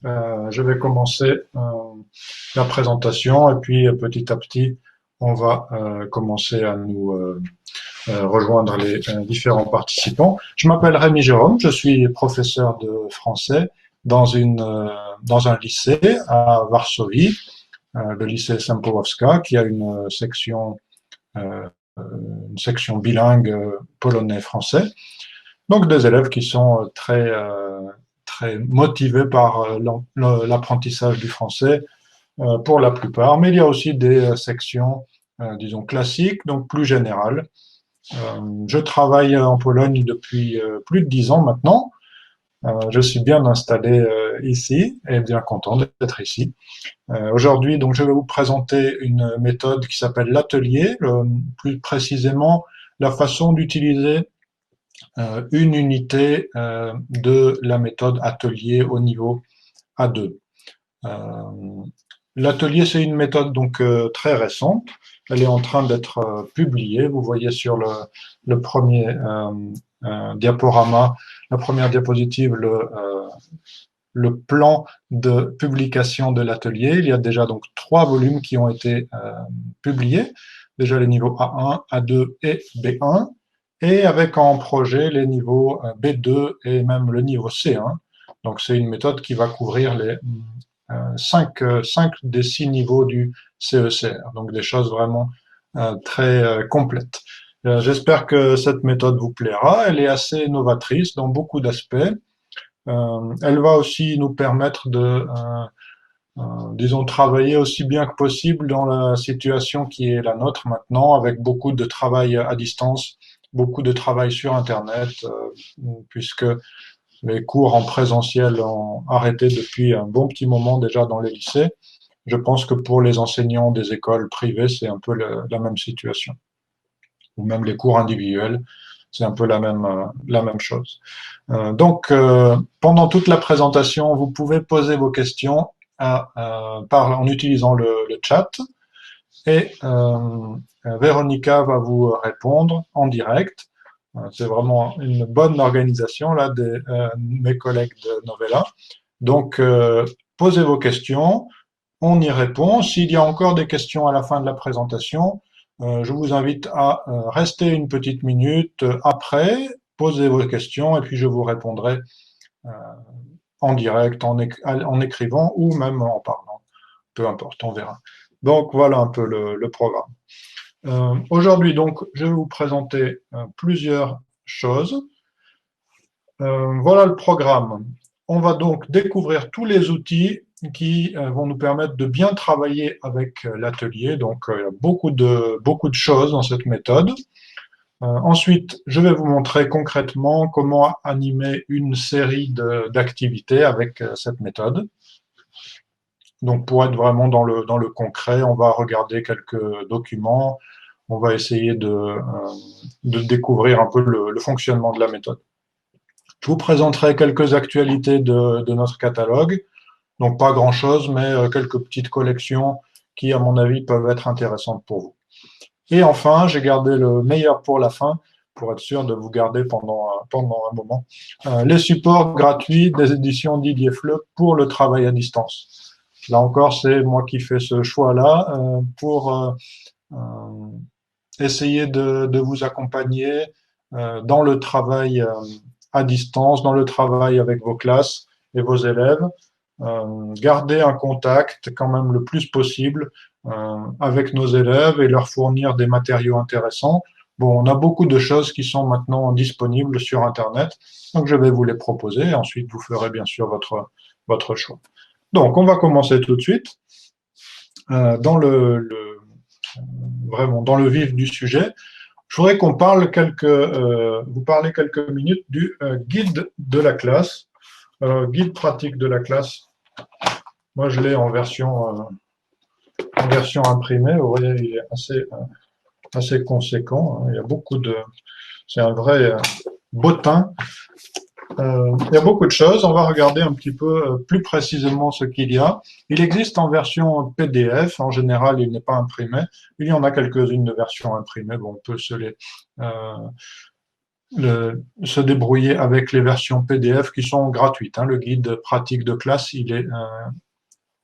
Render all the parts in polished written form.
Je vais commencer la présentation et puis petit à petit, on va commencer à nous rejoindre les différents participants. Je m'appelle Rémi Jérôme, je suis professeur de français dans dans un lycée à Varsovie, le lycée Sempowowska, qui a euh, une section bilingue polonais-français. Donc des élèves qui sont très motivés par l'apprentissage du français pour la plupart, mais il y a aussi des sections, disons, classiques, donc plus générales. Je travaille en Pologne depuis plus de 10 ans maintenant. Je suis bien installé ici et bien content d'être ici. Aujourd'hui, donc, je vais vous présenter une méthode qui s'appelle l'atelier, plus précisément la façon d'utiliser une unité de la méthode atelier au niveau A2. Euh, L'atelier, c'est une méthode donc très récente. Elle est en train d'être publiée. Vous voyez sur le premier diaporama, la première diapositive, le plan de publication de l'atelier. Il y a déjà donc 3 volumes qui ont été publiés. Déjà les niveaux A1, A2 et B1. Et avec en projet les niveaux B2 et même le niveau C1. Donc c'est une méthode qui va couvrir les 5 des 6 niveaux du CECR. Donc des choses vraiment très complètes. J'espère que cette méthode vous plaira. Elle est assez novatrice dans beaucoup d'aspects. Elle va aussi nous permettre disons, travailler aussi bien que possible dans la situation qui est la nôtre maintenant, avec beaucoup de travail à distance, beaucoup de travail sur Internet, puisque les cours en présentiel ont arrêté depuis un bon petit moment déjà dans les lycées. Je pense que pour les enseignants des écoles privées, c'est un peu la même situation. Ou même les cours individuels, c'est un peu la même chose. Pendant toute la présentation, vous pouvez poser vos questions en utilisant le chat et Véronica va vous répondre en direct. C'est vraiment une bonne organisation là de mes collègues de Novella. Donc, posez vos questions, on y répond. S'il y a encore des questions à la fin de la présentation, je vous invite à rester une petite minute après, poser vos questions et puis je vous répondrai euh, en direct, en écrivant ou même en parlant. Peu importe, on verra. Donc voilà un peu le programme. Aujourd'hui, donc, je vais vous présenter plusieurs choses. Voilà le programme. On va donc découvrir tous les outils qui vont nous permettre de bien travailler avec l'atelier. Donc, il y a beaucoup de choses dans cette méthode. Ensuite, je vais vous montrer concrètement comment animer une série d'activités avec cette méthode. Donc, pour être vraiment dans le concret, on va regarder quelques documents, on va essayer de découvrir un peu le fonctionnement de la méthode. Je vous présenterai quelques actualités de notre catalogue. Donc pas grand-chose, mais quelques petites collections qui, à mon avis, peuvent être intéressantes pour vous. Et enfin, j'ai gardé le meilleur pour la fin, pour être sûr de vous garder pendant un moment. Les supports gratuits des éditions Didier Fleu pour le travail à distance. Là encore, c'est moi qui fais ce choix-là pour essayer de vous accompagner dans le travail à distance, dans le travail avec vos classes et vos élèves. Garder un contact quand même le plus possible avec nos élèves et leur fournir des matériaux intéressants. Bon, on a beaucoup de choses qui sont maintenant disponibles sur Internet, donc je vais vous les proposer et ensuite vous ferez bien sûr votre choix. Donc, on va commencer tout de suite dans vraiment dans le vif du sujet. Je voudrais qu'on parle vous parlez quelques minutes du guide de la classe, guide pratique de la classe. Moi, je l'ai en version imprimée. Vous voyez, il est assez conséquent. Il y a c'est un vrai bottin. Il y a beaucoup de choses. On va regarder un petit peu plus précisément ce qu'il y a. Il existe en version PDF. En général, il n'est pas imprimé. Il y en a quelques-unes de versions imprimées. Bon, on peut se les se débrouiller avec les versions PDF qui sont gratuites, hein. Le guide pratique de classe, il est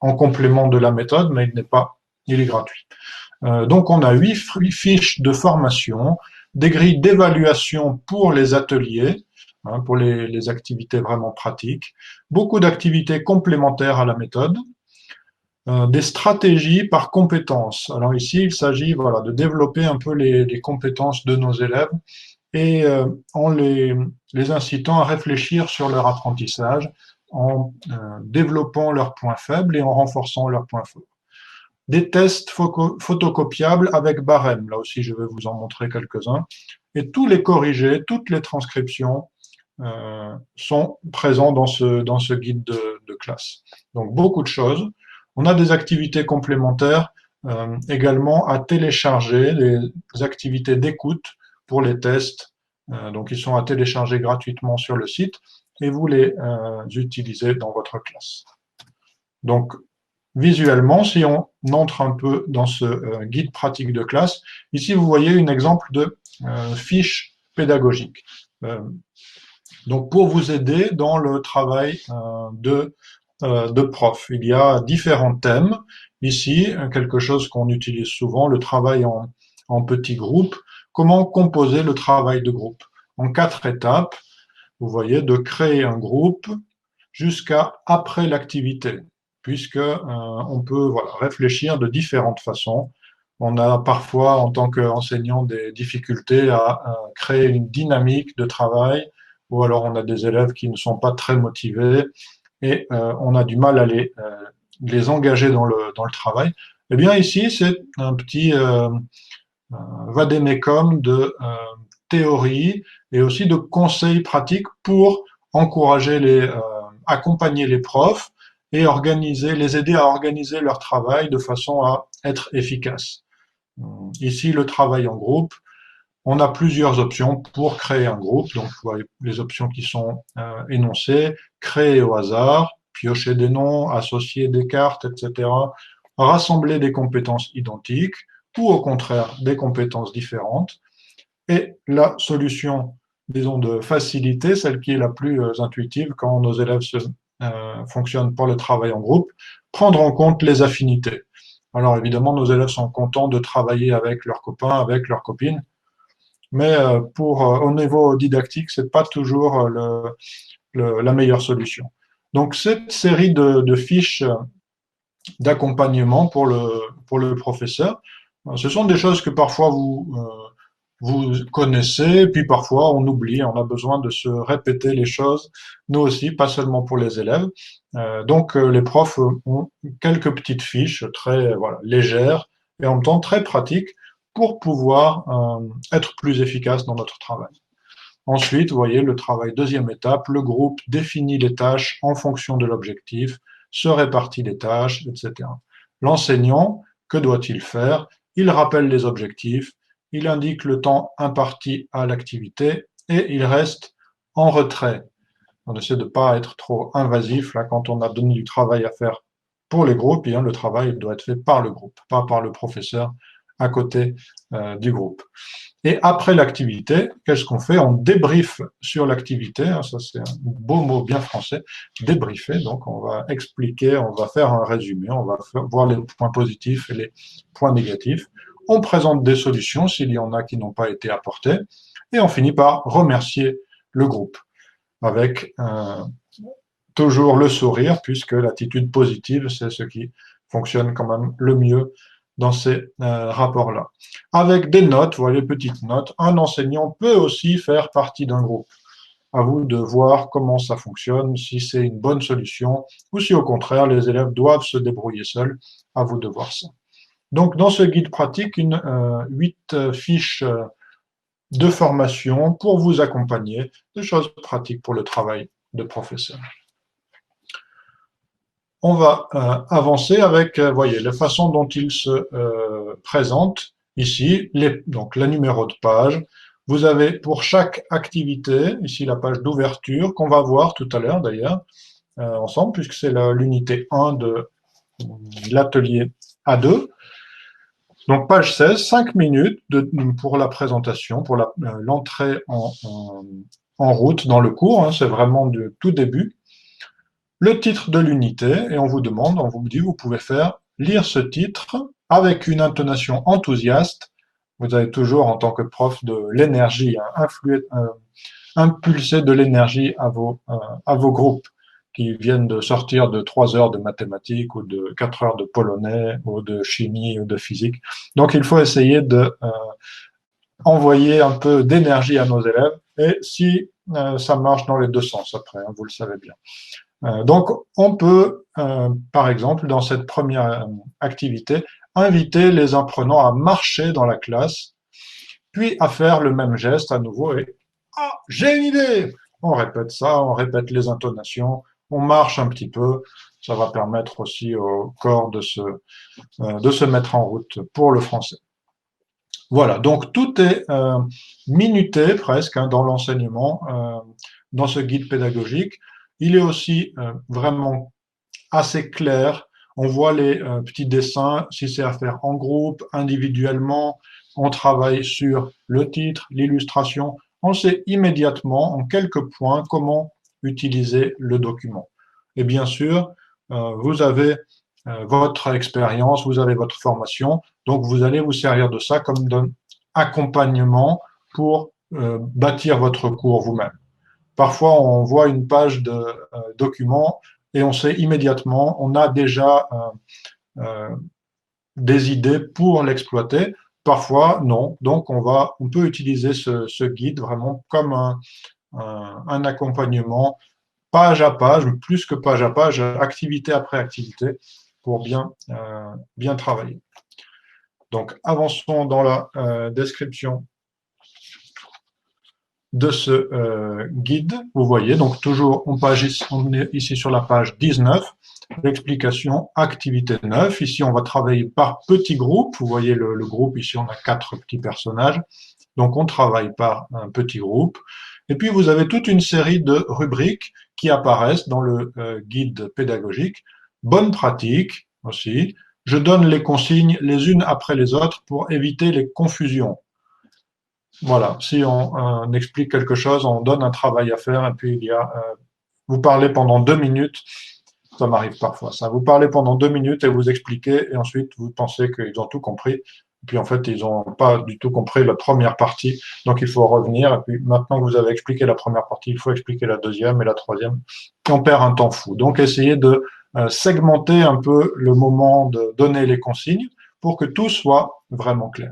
en complément de la méthode, mais il est gratuit. Donc on a 8 fiches de formation, des grilles d'évaluation pour les ateliers, hein, pour les activités vraiment pratiques, beaucoup d'activités complémentaires à la méthode, des stratégies par compétences. Alors ici, il s'agit voilà, de développer un peu les compétences de nos élèves et en les incitant à réfléchir sur leur apprentissage, en développant leurs points faibles et en renforçant leurs points forts. Des tests photocopiables avec barème, là aussi je vais vous en montrer quelques-uns, et tous les corrigés, toutes les transcriptions sont présents dans ce guide de classe. Donc beaucoup de choses. On a des activités complémentaires également à télécharger, des activités d'écoute pour les tests. Donc ils sont à télécharger gratuitement sur le site et vous les utilisez dans votre classe. Donc visuellement, si on entre un peu dans ce guide pratique de classe, ici vous voyez un exemple de fiche pédagogique. Donc pour vous aider dans le travail de prof, il y a différents thèmes. Ici, quelque chose qu'on utilise souvent, le travail en petits groupes. Comment composer le travail de groupe? En 4 étapes, vous voyez, de créer un groupe jusqu'à après l'activité, puisque on peut voilà, réfléchir de différentes façons. On a parfois, en tant qu'enseignant, des difficultés à créer une dynamique de travail, ou alors on a des élèves qui ne sont pas très motivés et on a du mal à les engager dans le travail. Eh bien ici, c'est un petit vadémécum de théorie et aussi de conseils pratiques pour encourager accompagner les profs et les aider à organiser leur travail de façon à être efficace. Ici, le travail en groupe, on a plusieurs options pour créer un groupe. Donc, vous voyez les options qui sont énoncées: créer au hasard, piocher des noms, associer des cartes, etc. Rassembler des compétences identiques ou au contraire des compétences différentes. Et la solution, disons, de facilité, celle qui est la plus intuitive quand nos élèves fonctionnent pour le travail en groupe, prendre en compte les affinités. Alors évidemment, nos élèves sont contents de travailler avec leurs copains, avec leurs copines, mais au niveau didactique, c'est pas toujours la meilleure solution. Donc cette série de fiches d'accompagnement pour le professeur, ce sont des choses que parfois vous connaissez, puis parfois on oublie, on a besoin de se répéter les choses, nous aussi, pas seulement pour les élèves. Donc les profs ont quelques petites fiches très voilà, légères et en même temps très pratiques pour pouvoir être plus efficace dans notre travail. Ensuite, vous voyez le travail, deuxième étape, le groupe définit les tâches en fonction de l'objectif, se répartit les tâches, etc. L'enseignant, que doit-il faire? Il rappelle les objectifs, il indique le temps imparti à l'activité et il reste en retrait. On essaie de ne pas être trop invasif là quand on a donné du travail à faire pour les groupes, bien le travail doit être fait par le groupe, pas par le professeur à côté du groupe. Et après l'activité, qu'est-ce qu'on fait? On débriefe sur l'activité, hein, ça c'est un beau mot bien français, débriefer, donc on va expliquer, on va faire un résumé, on va voir les points positifs et les points négatifs, on présente des solutions s'il y en a qui n'ont pas été apportées, et on finit par remercier le groupe, avec toujours le sourire, puisque l'attitude positive, c'est ce qui fonctionne quand même le mieux dans ces rapports-là. Avec des notes, vous voyez, petites notes, un enseignant peut aussi faire partie d'un groupe. À vous de voir comment ça fonctionne, si c'est une bonne solution, ou si au contraire, les élèves doivent se débrouiller seuls. À vous de voir ça. Donc, dans ce guide pratique, 8 fiches de formation pour vous accompagner, des choses pratiques pour le travail de professeur. On va avancer avec, voyez, la façon dont il se présente ici, donc le numéro de page. Vous avez pour chaque activité, ici la page d'ouverture, qu'on va voir tout à l'heure d'ailleurs, ensemble, puisque c'est l'unité 1 de l'atelier A2. Donc, page 16, 5 minutes pour la présentation, pour l'entrée en route dans le cours, hein, c'est vraiment du tout début. Le titre de l'unité, et on vous demande, on vous dit, vous pouvez faire lire ce titre avec une intonation enthousiaste. Vous avez toujours, en tant que prof, de l'énergie, hein, impulser de l'énergie à vos groupes qui viennent de sortir de 3 heures de mathématiques ou de 4 heures de polonais ou de chimie ou de physique. Donc il faut essayer de envoyer un peu d'énergie à nos élèves et si ça marche dans les deux sens après, hein, vous le savez bien. Donc on peut, par exemple, dans cette première activité, inviter les apprenants à marcher dans la classe, puis à faire le même geste à nouveau et ah, j'ai une idée. On répète ça, on répète les intonations, on marche un petit peu. Ça va permettre aussi au corps de se mettre en route pour le français. Voilà, donc tout est minuté presque hein, dans l'enseignement, dans ce guide pédagogique. Il est aussi vraiment assez clair. On voit les petits dessins, si c'est à faire en groupe, individuellement. On travaille sur le titre, l'illustration. On sait immédiatement, en quelques points, comment utiliser le document. Et bien sûr, vous avez votre expérience, vous avez votre formation, donc vous allez vous servir de ça comme d'un accompagnement pour bâtir votre cours vous-même. Parfois, on voit une page de document et on sait immédiatement, on a déjà des idées pour l'exploiter. Parfois, non. Donc, on peut utiliser ce guide vraiment comme un accompagnement page à page, plus que page à page, activité après activité, pour bien travailler. Donc, avançons dans la description de ce guide. Vous voyez, donc toujours on est ici sur la page 19, l'explication activité 9. Ici, on va travailler par petits groupes. Vous voyez le groupe, ici, on a 4 petits personnages. Donc, on travaille par un petit groupe. Et puis, vous avez toute une série de rubriques qui apparaissent dans le guide pédagogique. Bonne pratique aussi. Je donne les consignes les unes après les autres pour éviter les confusions. Voilà, si on explique quelque chose, on donne un travail à faire et puis vous parlez pendant 2 minutes, ça m'arrive parfois ça. Vous parlez pendant 2 minutes et vous expliquez et ensuite vous pensez qu'ils ont tout compris. Et puis en fait, ils n'ont pas du tout compris la première partie, donc il faut revenir. Et puis maintenant que vous avez expliqué la première partie, il faut expliquer la deuxième et la troisième. Et on perd un temps fou. Donc essayez de segmenter un peu le moment de donner les consignes pour que tout soit vraiment clair.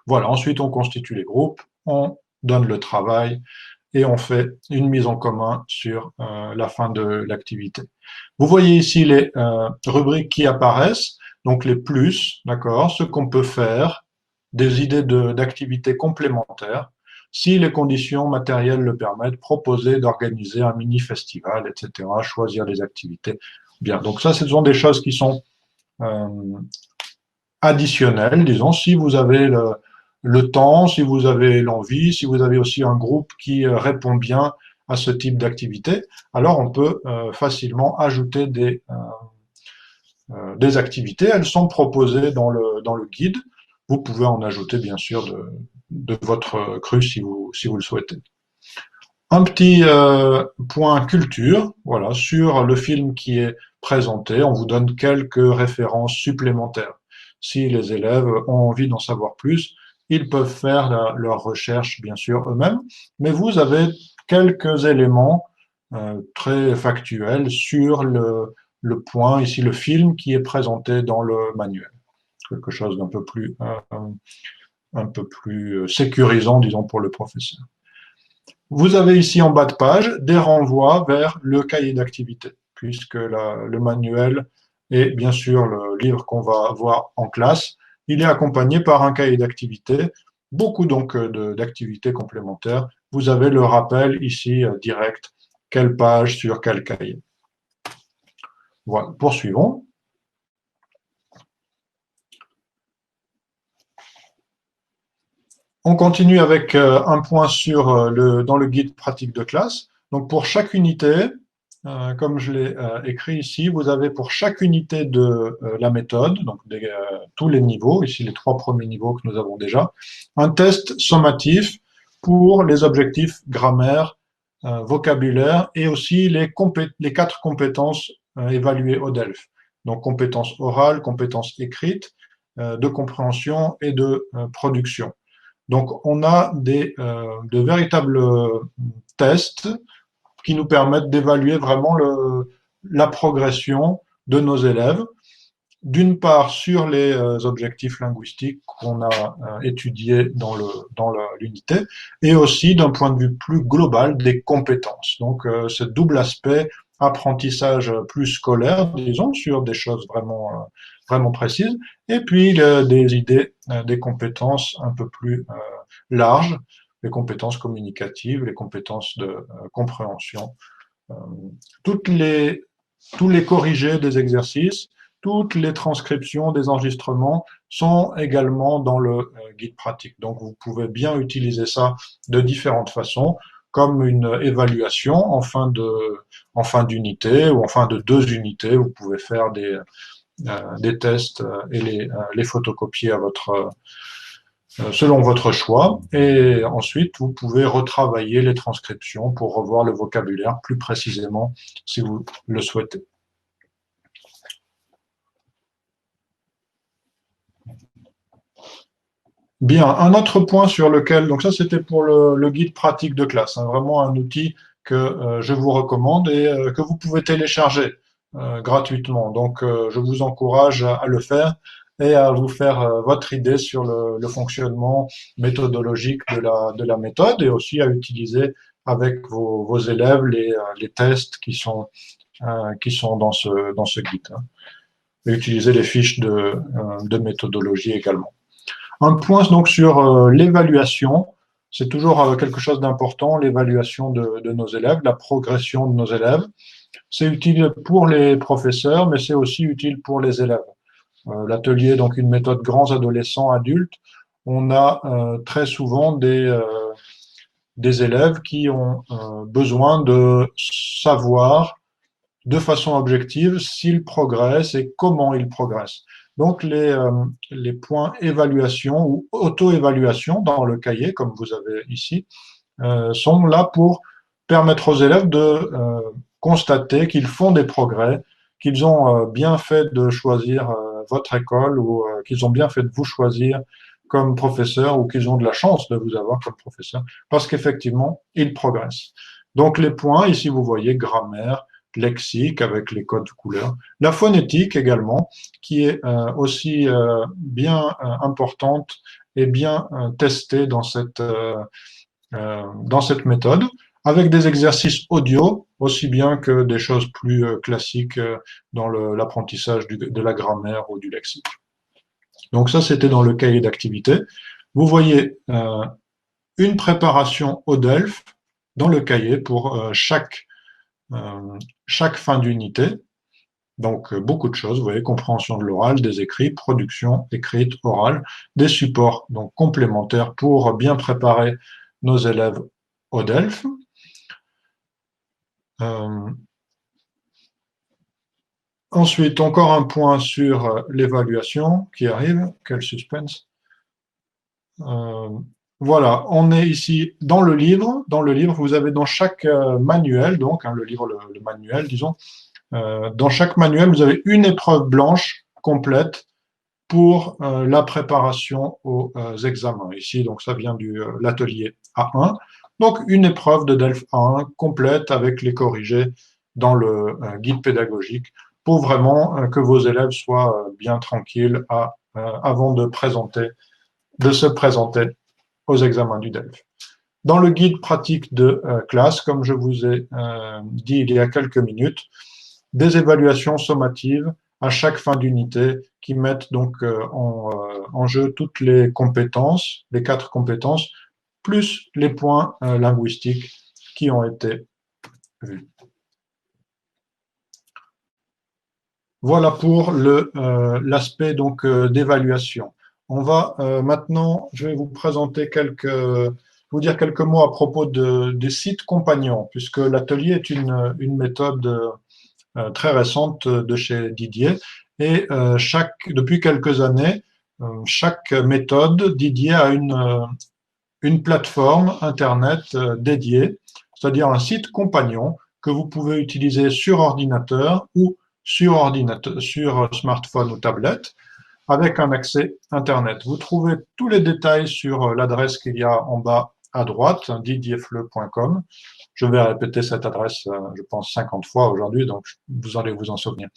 Voilà, ensuite on constitue les groupes, on donne le travail et on fait une mise en commun sur la fin de l'activité. Vous voyez ici les rubriques qui apparaissent, donc les plus, d'accord, ce qu'on peut faire, des idées d'activités complémentaires, si les conditions matérielles le permettent, proposer d'organiser un mini-festival, etc., choisir des activités. Bien, donc ça, ce sont des choses qui sont euh, additionnelles, disons, si vous avez le temps, si vous avez l'envie, si vous avez aussi un groupe qui répond bien à ce type d'activité, alors on peut facilement ajouter des activités. Elles sont proposées dans le guide. Vous pouvez en ajouter bien sûr de votre cru si vous le souhaitez. Un petit point culture, voilà, sur le film qui est présenté, on vous donne quelques références supplémentaires. Si les élèves ont envie d'en savoir plus, ils peuvent faire leur recherche, bien sûr, eux-mêmes, mais vous avez quelques éléments très factuels sur le point, ici le film qui est présenté dans le manuel. Quelque chose un peu plus sécurisant, disons, pour le professeur. Vous avez ici en bas de page des renvois vers le cahier d'activité, puisque le manuel et bien sûr le livre qu'on va voir en classe, il est accompagné par un cahier d'activité, beaucoup donc d'activités complémentaires. Vous avez le rappel ici direct, quelle page sur quel cahier. Voilà, poursuivons. On continue avec un point dans le guide pratique de classe. Donc pour chaque unité, comme je l'ai écrit ici, vous avez pour chaque unité de la méthode, donc tous les niveaux, ici les 3 premiers niveaux que nous avons déjà, un test sommatif pour les objectifs grammaire, vocabulaire et aussi les 4 compétences évaluées au DELF. Donc compétences orales, compétences écrites, de compréhension et de production. Donc on a de véritables tests qui nous permettent d'évaluer vraiment la progression de nos élèves, d'une part sur les objectifs linguistiques qu'on a étudiés dans l'unité, et aussi d'un point de vue plus global des compétences. Donc ce double aspect apprentissage plus scolaire, disons, sur des choses vraiment précises, et puis des idées, des compétences un peu plus larges, les compétences communicatives, les compétences de compréhension, euh, toutes les, tous les corrigés des exercices, toutes les transcriptions des enregistrements sont également dans le guide pratique. Donc vous pouvez bien utiliser ça de différentes façons, comme une évaluation en fin d'unité ou en fin de 2 unités. Vous pouvez faire des tests et les photocopier à selon votre choix. Et ensuite, vous pouvez retravailler les transcriptions pour revoir le vocabulaire plus précisément si vous le souhaitez. Bien, un autre point sur lequel, donc ça c'était pour le guide pratique de classe, hein, vraiment un outil que je vous recommande et que vous pouvez télécharger gratuitement. Donc je vous encourage à le faire et à vous faire votre idée sur le fonctionnement méthodologique de la méthode et aussi à utiliser avec vos élèves les tests qui sont dans ce guide, hein. Et utiliser les fiches de méthodologie également. Un point donc sur l'évaluation, c'est toujours quelque chose d'important, l'évaluation de nos élèves, la progression de nos élèves. C'est utile pour les professeurs, mais c'est aussi utile pour les élèves. L'atelier, donc une méthode grands adolescents adultes, on a très souvent des élèves qui ont besoin de savoir de façon objective s'ils progressent et comment ils progressent. Donc les points évaluation ou auto-évaluation dans le cahier, comme vous avez ici, sont là pour permettre aux élèves de constater qu'ils font des progrès, qu'ils ont bien fait de choisir votre école ou qu'ils ont bien fait de vous choisir comme professeur ou qu'ils ont de la chance de vous avoir comme professeur, parce qu'effectivement, ils progressent. Donc les points, ici vous voyez grammaire, lexique avec les codes de couleurs, la phonétique également, qui est aussi bien importante et bien testée dans cette méthode, avec des exercices audio, aussi bien que des choses plus classiques dans l'apprentissage de la grammaire ou du lexique. Donc ça, c'était dans le cahier d'activité. Vous voyez une préparation au DELF dans le cahier pour chaque fin d'unité. Donc beaucoup de choses, vous voyez, compréhension de l'oral, des écrits, production écrite, orale, des supports donc complémentaires pour bien préparer nos élèves au DELF. Ensuite, encore un point sur l'évaluation qui arrive. Quel suspense. Voilà, on est ici dans le livre. Dans le livre, vous avez dans chaque manuel, donc hein, le livre, le manuel, disons, dans chaque manuel, vous avez une épreuve blanche complète pour la préparation aux examens. Ici, donc ça vient de l'atelier A1. Donc une épreuve de DELF A1 complète avec les corrigés dans le guide pédagogique pour vraiment que vos élèves soient bien tranquilles avant de se présenter aux examens du DELF. Dans le guide pratique de classe, comme je vous ai dit il y a quelques minutes, des évaluations sommatives à chaque fin d'unité qui mettent donc en jeu toutes les compétences, les 4 compétences, plus les points linguistiques qui ont été vus. Voilà pour l'aspect donc d'évaluation. On va maintenant, je vais vous présenter vous dire quelques mots à propos des sites compagnons, puisque l'atelier est une méthode très récente de chez Didier. Et depuis quelques années, chaque méthode, Didier a une plateforme Internet dédiée, c'est-à-dire un site compagnon que vous pouvez utiliser sur ordinateur ou sur smartphone ou tablette avec un accès Internet. Vous trouvez tous les détails sur l'adresse qu'il y a en bas à droite, didierfleu.com. Je vais répéter cette adresse, je pense, 50 fois aujourd'hui, donc vous allez vous en souvenir.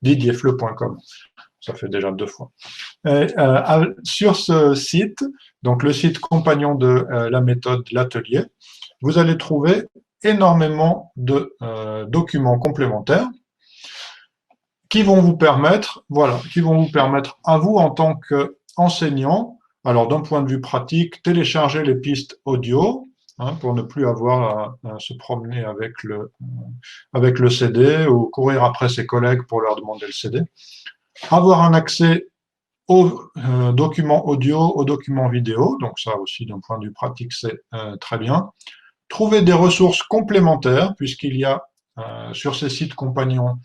didierfleu.com. Ça fait déjà 2 fois. Et, sur ce site, donc le site compagnon de la méthode l'atelier, vous allez trouver énormément de documents complémentaires qui vont vous permettre, voilà, qui vont vous permettre à vous en tant qu'enseignant, alors d'un point de vue pratique, télécharger les pistes audio, hein, pour ne plus avoir à se promener avec le CD ou courir après ses collègues pour leur demander le CD, avoir un accès aux documents audio, aux documents vidéo, donc ça aussi d'un point de vue pratique c'est très bien. Trouver des ressources complémentaires, puisqu'il y a sur ces sites compagnons,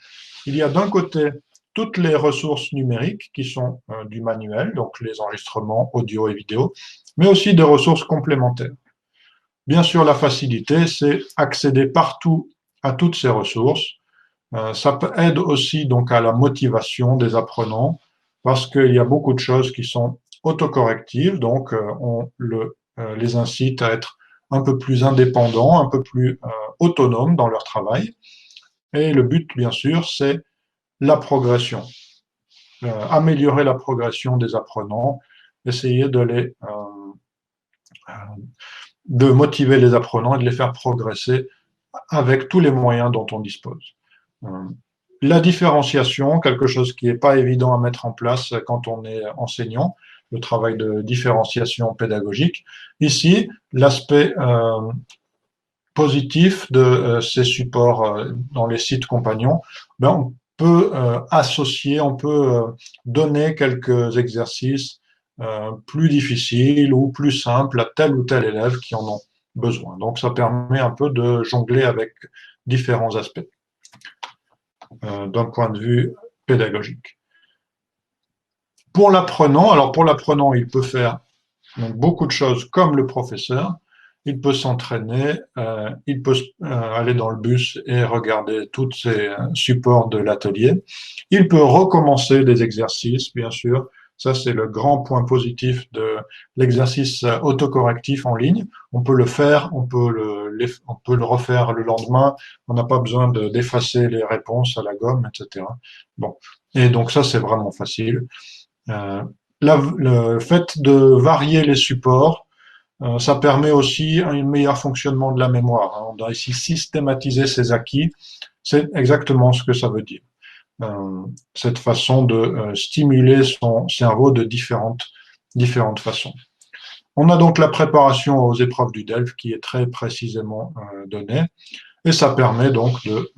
il y a d'un côté toutes les ressources numériques qui sont du manuel, donc les enregistrements audio et vidéo, mais aussi des ressources complémentaires. Bien sûr, la facilité, c'est accéder partout à toutes ces ressources. Ça aide aussi donc à la motivation des apprenants, parce qu'il y a beaucoup de choses qui sont autocorrectives, donc les incite à être un peu plus indépendants, un peu plus autonomes dans leur travail. Et le but, bien sûr, c'est la progression, améliorer la progression des apprenants, essayer de motiver les apprenants et de les faire progresser avec tous les moyens dont on dispose. La différenciation, quelque chose qui n'est pas évident à mettre en place quand on est enseignant, le travail de différenciation pédagogique. Ici, l'aspect positif de ces supports dans les sites compagnons, ben, on peut associer, on peut donner quelques exercices plus difficiles ou plus simples à tel ou tel élève qui en ont besoin. Donc ça permet un peu de jongler avec différents aspects d'un point de vue pédagogique. Pour l'apprenant, alors pour l'apprenant, il peut faire donc, beaucoup de choses comme le professeur. Il peut s'entraîner, il peut aller dans le bus et regarder tous ces supports de l'atelier. Il peut recommencer des exercices, bien sûr. Ça, c'est le grand point positif de l'exercice autocorrectif en ligne. On peut le faire, on peut le refaire le lendemain. On n'a pas besoin d'effacer les réponses à la gomme, etc. Bon. Et donc ça, c'est vraiment facile. Euh, le fait de varier les supports, ça permet aussi un meilleur fonctionnement de la mémoire. On doit ici systématiser ses acquis. C'est exactement ce que ça veut dire. Cette façon de stimuler son cerveau de différentes façons. On a donc la préparation aux épreuves du DELF qui est très précisément donnée et ça permet donc de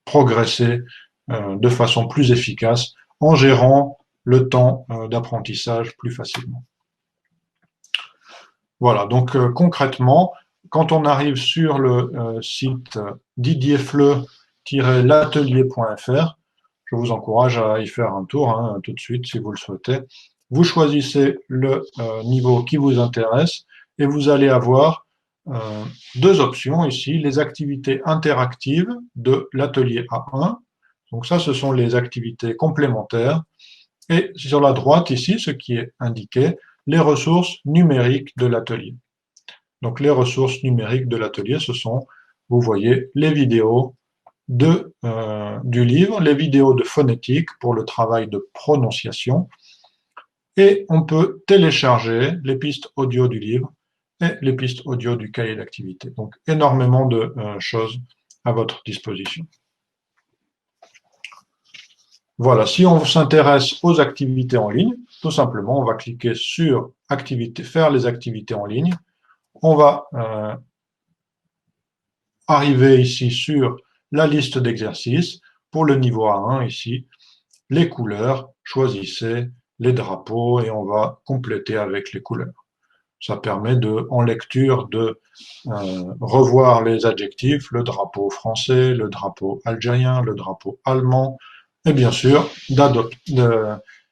progresser de façon plus efficace en gérant le temps d'apprentissage plus facilement. Voilà, donc concrètement, quand on arrive sur le site didierfleu-l'atelier.fr, je vous encourage à y faire un tour hein, tout de suite si vous le souhaitez. Vous choisissez le niveau qui vous intéresse et vous allez avoir deux options ici, les activités interactives de l'atelier A1. Donc ça, ce sont les activités complémentaires. Et sur la droite ici, ce qui est indiqué, les ressources numériques de l'atelier. Donc les ressources numériques de l'atelier, ce sont, vous voyez, les vidéos du livre, les vidéos de phonétique pour le travail de prononciation, et on peut télécharger les pistes audio du livre et les pistes audio du cahier d'activité. Donc énormément de choses à votre disposition. Voilà, si on s'intéresse aux activités en ligne, tout simplement, on va cliquer sur faire les activités en ligne. On va arriver ici sur la liste d'exercices. Pour le niveau A1, ici, les couleurs, choisissez les drapeaux et on va compléter avec les couleurs. Ça permet en lecture de revoir les adjectifs, le drapeau français, le drapeau algérien, le drapeau allemand, et bien sûr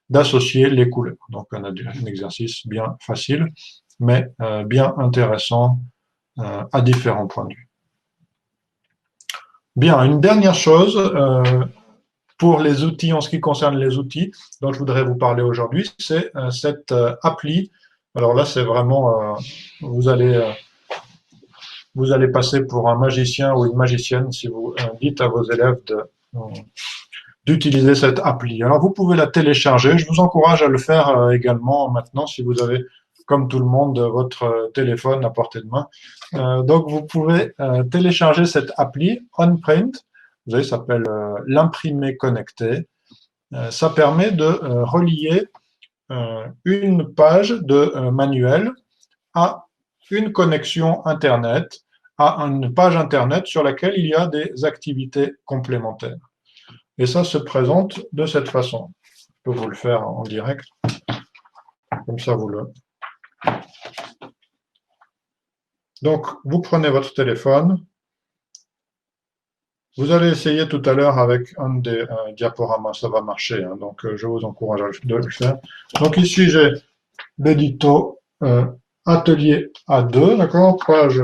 d'associer les couleurs. Donc un exercice bien facile, mais bien intéressant à différents points de vue. Bien, une dernière chose pour les outils, en ce qui concerne les outils dont je voudrais vous parler aujourd'hui, c'est cette appli. Alors là, c'est vraiment, vous allez passer pour un magicien ou une magicienne si vous dites à vos élèves d'utiliser cette appli. Alors vous pouvez la télécharger. Je vous encourage à le faire également maintenant si vous avez, comme tout le monde, votre téléphone à portée de main. Donc vous pouvez télécharger cette appli OnPrint. Vous savez, ça s'appelle l'imprimé connecté. Ça permet de relier une page de manuel à une connexion Internet, à une page Internet sur laquelle il y a des activités complémentaires. Et ça se présente de cette façon. Je peux vous le faire en direct, comme ça vous le... Donc, vous prenez votre téléphone, vous allez essayer tout à l'heure avec un des diaporamas, ça va marcher, hein, donc je vous encourage à le faire. Donc ici, j'ai l'édito atelier A2, d'accord, page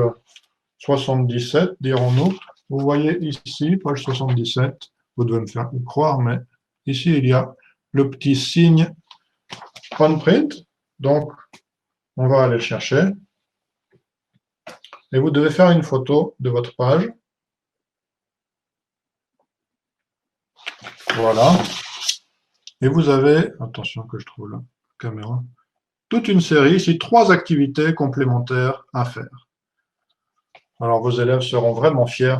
77, dirons-nous. Vous voyez ici, page 77, vous devez me faire croire, mais ici, il y a le petit signe OnPrint. Donc, on va aller le chercher. Et vous devez faire une photo de votre page. Voilà. Et vous avez, attention que je trouve la caméra, toute une série, ici, 3 activités complémentaires à faire. Alors, vos élèves seront vraiment fiers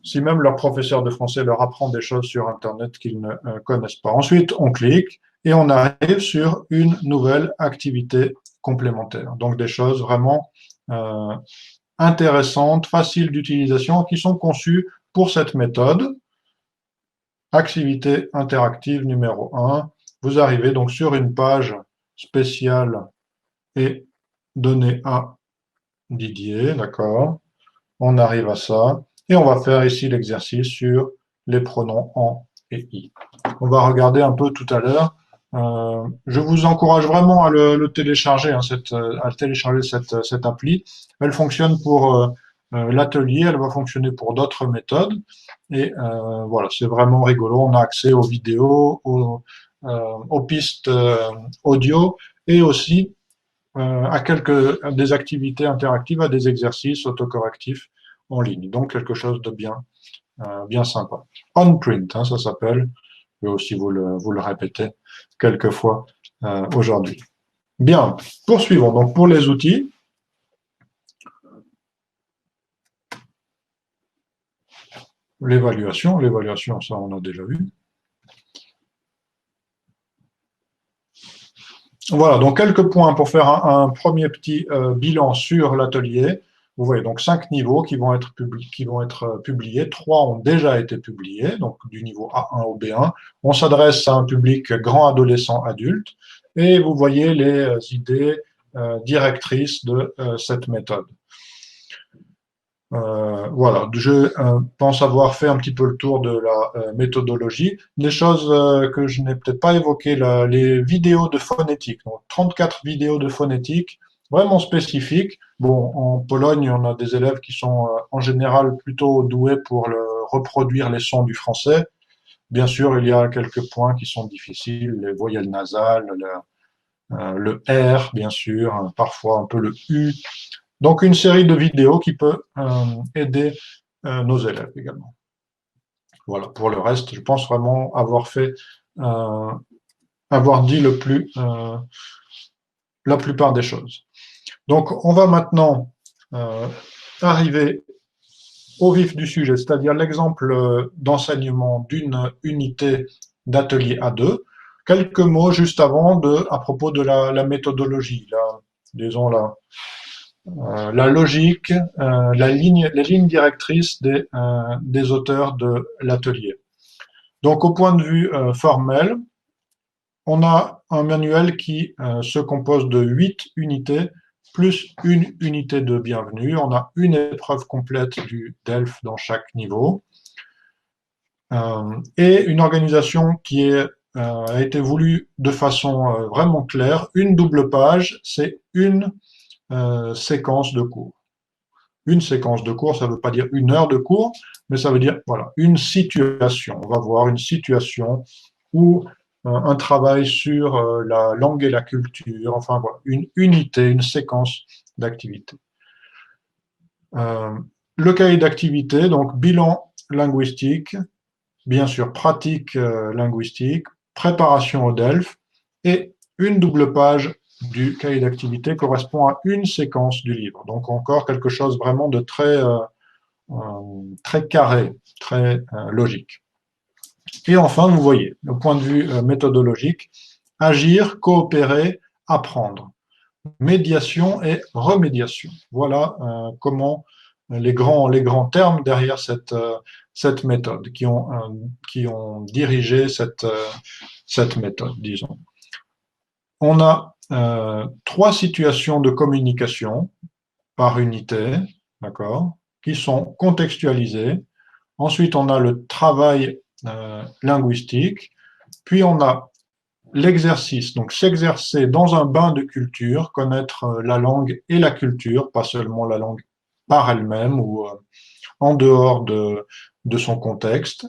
si même leur professeur de français leur apprend des choses sur Internet qu'ils ne connaissent pas. Ensuite, on clique et on arrive sur une nouvelle activité complémentaire. Donc, des choses vraiment intéressantes, faciles d'utilisation, qui sont conçues pour cette méthode. Activité interactive numéro 1. Vous arrivez donc sur une page spéciale et donnée à Didier, d'accord. On arrive à ça. Et on va faire ici l'exercice sur les pronoms en et i. On va regarder un peu tout à l'heure. Je vous encourage vraiment à le télécharger, hein, à télécharger cette appli. Elle fonctionne pour l'atelier, elle va fonctionner pour d'autres méthodes. Et voilà, c'est vraiment rigolo. On a accès aux vidéos, aux pistes audio et aussi à des activités interactives, à des exercices autocorrectifs en ligne. Donc quelque chose de bien sympa. OnPrint, hein, ça s'appelle. Je vais aussi vous le répéter quelques fois aujourd'hui. Bien, poursuivons. Donc pour les outils, l'évaluation, ça on a déjà vu. Voilà, donc quelques points pour faire un premier petit bilan sur l'atelier. Vous voyez donc 5 niveaux qui vont être publiés. 3 ont déjà été publiés, donc du niveau A1 au B1. On s'adresse à un public grand, adolescent, adulte. Et vous voyez les idées directrices de cette méthode. Voilà, je pense avoir fait un petit peu le tour de la méthodologie. Des choses que je n'ai peut-être pas évoquées, les vidéos de phonétique. Donc 34 vidéos de phonétique, vraiment spécifiques. Bon, en Pologne, on a des élèves qui sont en général plutôt doués pour reproduire les sons du français. Bien sûr, il y a quelques points qui sont difficiles, les voyelles nasales, le R, bien sûr, parfois un peu le U. Donc une série de vidéos qui peut aider nos élèves également. Voilà, pour le reste, je pense vraiment avoir dit la plupart des choses. Donc on va maintenant arriver au vif du sujet, c'est-à-dire l'exemple d'enseignement d'une unité d'atelier A2. Quelques mots juste avant à propos de la méthodologie, disons la logique, les lignes directrices des auteurs de l'atelier. Donc, au point de vue formel, on a un manuel qui se compose de 8 unités plus une unité de bienvenue. On a une épreuve complète du DELF dans chaque niveau. Et une organisation qui a été voulue de façon vraiment claire. Une double page, c'est une séquence de cours. Une séquence de cours, ça ne veut pas dire une heure de cours, mais ça veut dire voilà, une situation. On va voir une situation où un travail sur la langue et la culture, enfin voilà, une unité, une séquence d'activités. Le cahier d'activité, donc bilan linguistique, bien sûr pratique linguistique, préparation au DELF, et une double page du cahier d'activité correspond à une séquence du livre. Donc encore quelque chose vraiment de très carré, très logique. Et enfin, vous voyez, le point de vue méthodologique, agir, coopérer, apprendre, médiation et remédiation. Voilà comment les grands termes derrière cette méthode, qui ont dirigé cette méthode, disons. On a 3 situations de communication par unité, d'accord, qui sont contextualisées. Ensuite, on a le travail linguistique, puis on a l'exercice, donc s'exercer dans un bain de culture, connaître la langue et la culture, pas seulement la langue par elle-même ou en dehors de son contexte.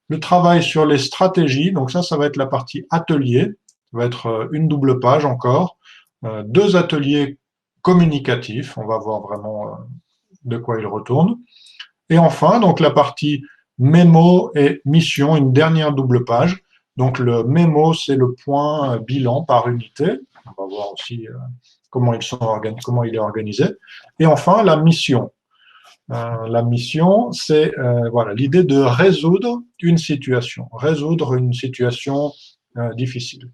Le travail sur les stratégies, donc ça va être la partie atelier, ça va être une double page encore, 2 ateliers communicatifs, on va voir vraiment de quoi il retourne. Et enfin, donc la partie mémo et mission, une dernière double page. Donc le mémo, c'est le point bilan par unité. On va voir aussi comment il est organisé. Et enfin, la mission. La mission, c'est voilà, l'idée de résoudre une situation difficile.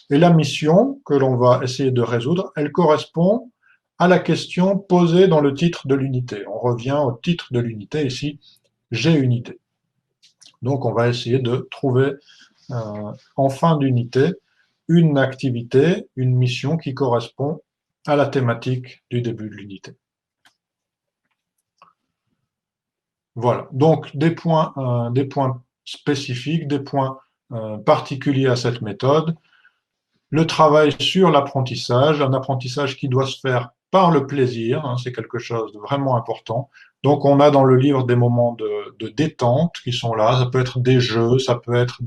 Et la mission que l'on va essayer de résoudre, elle correspond à la question posée dans le titre de l'unité. On revient au titre de l'unité ici, j'ai une idée. Donc on va essayer de trouver en fin d'unité une activité, une mission qui correspond à la thématique du début de l'unité. Voilà, donc des points spécifiques, des points particuliers à cette méthode. Le travail sur l'apprentissage, un apprentissage qui doit se faire par le plaisir, hein, c'est quelque chose de vraiment important. Donc on a dans le livre des moments de détente qui sont là, ça peut être des jeux, ça peut être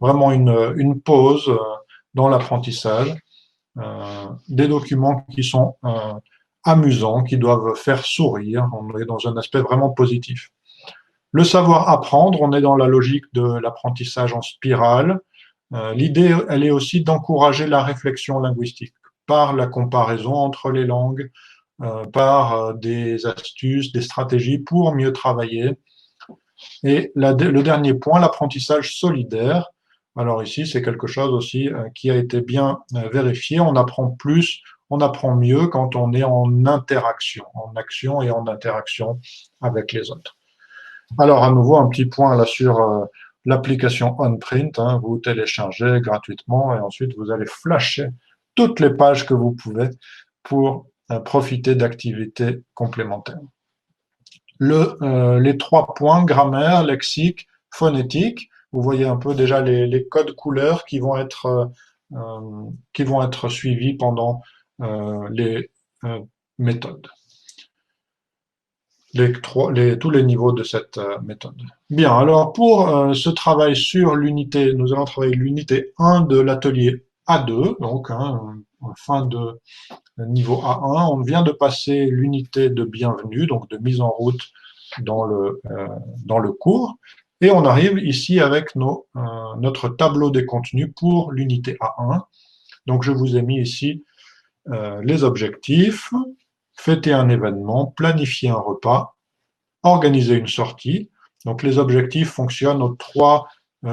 vraiment une pause dans l'apprentissage, des documents qui sont amusants, qui doivent faire sourire, on est dans un aspect vraiment positif. Le savoir apprendre, on est dans la logique de l'apprentissage en spirale. L'idée, elle est aussi d'encourager la réflexion linguistique par la comparaison entre les langues, par des astuces, des stratégies pour mieux travailler. Et le dernier point, l'apprentissage solidaire. Alors ici, c'est quelque chose aussi qui a été bien vérifié. On apprend plus, on apprend mieux quand on est en interaction, en action et en interaction avec les autres. Alors, à nouveau, un petit point là sur l'application OnPrint. Hein, vous téléchargez gratuitement et ensuite vous allez flasher toutes les pages que vous pouvez pour profiter d'activités complémentaires. Les 3 points, grammaire, lexique, phonétique, vous voyez un peu déjà les codes couleurs qui vont être suivis pendant les méthodes. Tous les niveaux de cette méthode. Bien, alors pour ce travail sur l'unité, nous allons travailler l'unité 1 de l'atelier A2, donc fin de niveau A1. On vient de passer l'unité de bienvenue, donc de mise en route dans le cours. Et on arrive ici avec notre tableau des contenus pour l'unité A1. Donc je vous ai mis ici les objectifs, fêter un événement, planifier un repas, organiser une sortie. Donc les objectifs fonctionnent aux 3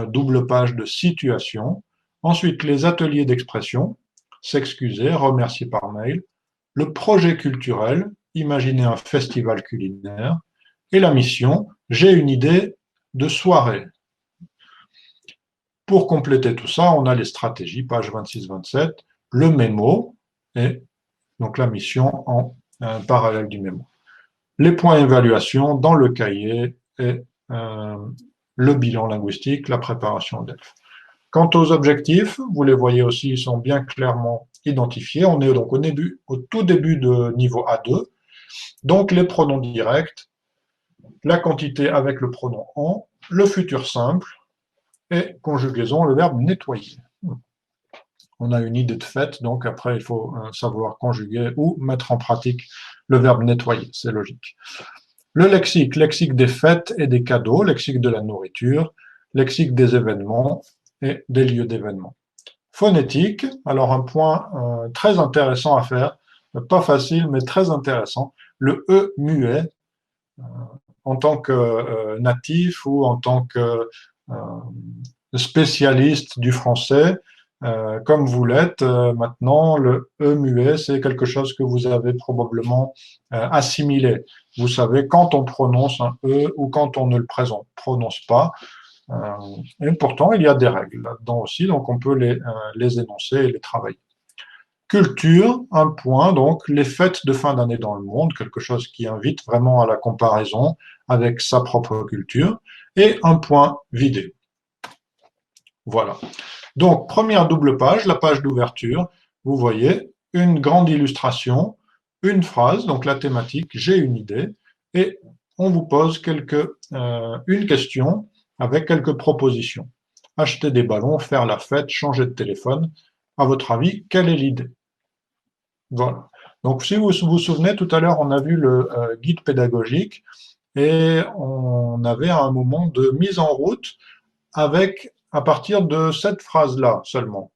doubles pages de situation. Ensuite, les ateliers d'expression, s'excuser, remercier par mail. Le projet culturel, imaginer un festival culinaire. Et la mission, j'ai une idée de soirée. Pour compléter tout ça, on a les stratégies, page 26-27, le mémo et donc la mission en parallèle du mémo. Les points d'évaluation dans le cahier et le bilan linguistique, la préparation d'ELF. Quant aux objectifs, vous les voyez aussi, ils sont bien clairement identifiés. On est donc au tout début de niveau A2. Donc les pronoms directs, la quantité avec le pronom en, le futur simple et conjugaison, le verbe nettoyer. On a une idée de fait, donc après il faut savoir conjuguer ou mettre en pratique le verbe nettoyer, c'est logique. Le lexique, lexique des fêtes et des cadeaux, lexique de la nourriture, lexique des événements et des lieux d'événements. Phonétique, alors un point très intéressant à faire, pas facile mais très intéressant, le E muet, en tant que natif ou en tant que spécialiste du français, comme vous l'êtes maintenant, le E muet, c'est quelque chose que vous avez probablement assimilé. Vous savez quand on prononce un E ou quand on ne le prononce pas. Et pourtant, il y a des règles là-dedans aussi, donc on peut les énoncer et les travailler. Culture, un point, donc les fêtes de fin d'année dans le monde, quelque chose qui invite vraiment à la comparaison avec sa propre culture, et un point vidéo. Voilà. Donc, première double page, la page d'ouverture, vous voyez une grande illustration, une phrase, donc la thématique, j'ai une idée, et on vous pose une question avec quelques propositions. Acheter des ballons, faire la fête, changer de téléphone. À votre avis, quelle est l'idée? Voilà. Donc, si vous vous souvenez, tout à l'heure, on a vu le guide pédagogique et on avait un moment de mise en route à partir de cette phrase-là seulement.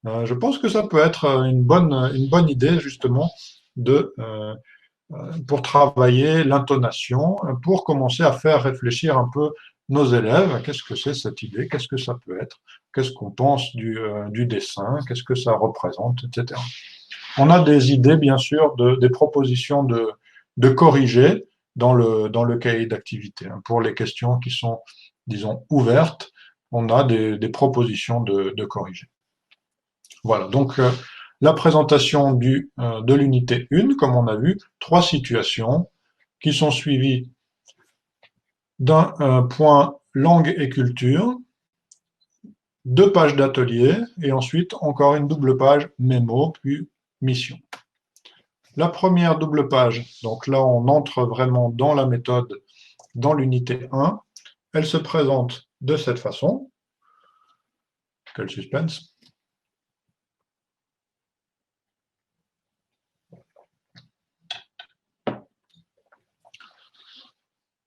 Je pense que ça peut être une bonne idée, justement, pour travailler l'intonation, pour commencer à faire réfléchir un peu nos élèves. Qu'est-ce que c'est cette idée? Qu'est-ce que ça peut être? Qu'est-ce qu'on pense du dessin? Qu'est-ce que ça représente, etc. On a des idées, bien sûr, des propositions de corriger dans le cahier d'activité. Pour les questions qui sont, disons, ouvertes, on a des propositions de corriger. Voilà, donc la présentation de l'unité 1, comme on a vu, 3 situations qui sont suivies d'un point langue et culture, 2 pages d'atelier, et ensuite encore une double page mémo, puis mission. La première double page, donc là on entre vraiment dans la méthode, dans l'unité 1, elle se présente de cette façon. Quel suspense!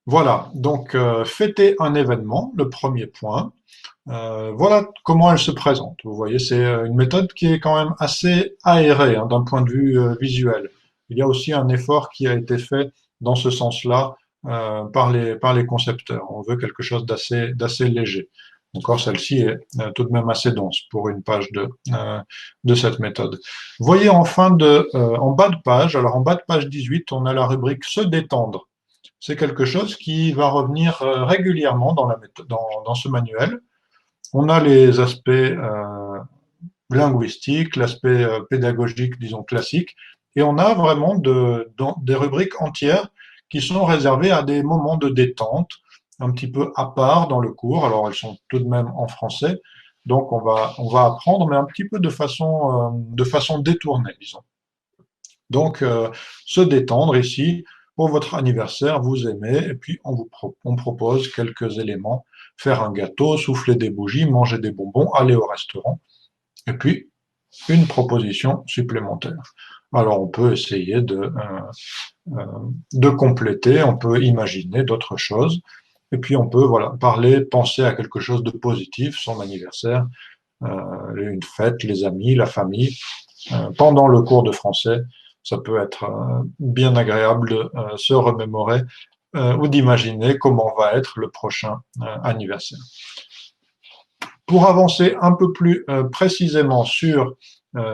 Voilà, donc fêter un événement, le premier point. Voilà comment elle se présente. Vous voyez, c'est une méthode qui est quand même assez aérée d'un point de vue visuel. Il y a aussi un effort qui a été fait dans ce sens-là par les concepteurs. On veut quelque chose d'assez léger. Encore, celle-ci est tout de même assez dense pour une page de cette méthode. Vous voyez en bas de page, alors en bas de page 18, on a la rubrique se détendre. C'est quelque chose qui va revenir régulièrement dans ce manuel. On a les aspects linguistiques, l'aspect pédagogique, disons classique, et on a vraiment des rubriques entières qui sont réservées à des moments de détente, un petit peu à part dans le cours. Alors elles sont tout de même en français, donc on va apprendre, mais un petit peu de façon détournée, disons. Donc se détendre ici, pour votre anniversaire, vous aimez, et puis on propose quelques éléments, faire un gâteau, souffler des bougies, manger des bonbons, aller au restaurant, et puis une proposition supplémentaire. Alors on peut essayer de compléter, on peut imaginer d'autres choses, et puis on peut penser à quelque chose de positif, son anniversaire, une fête, les amis, la famille, pendant le cours de français. Ça peut être bien agréable de se remémorer ou d'imaginer comment va être le prochain anniversaire. Pour avancer un peu plus précisément sur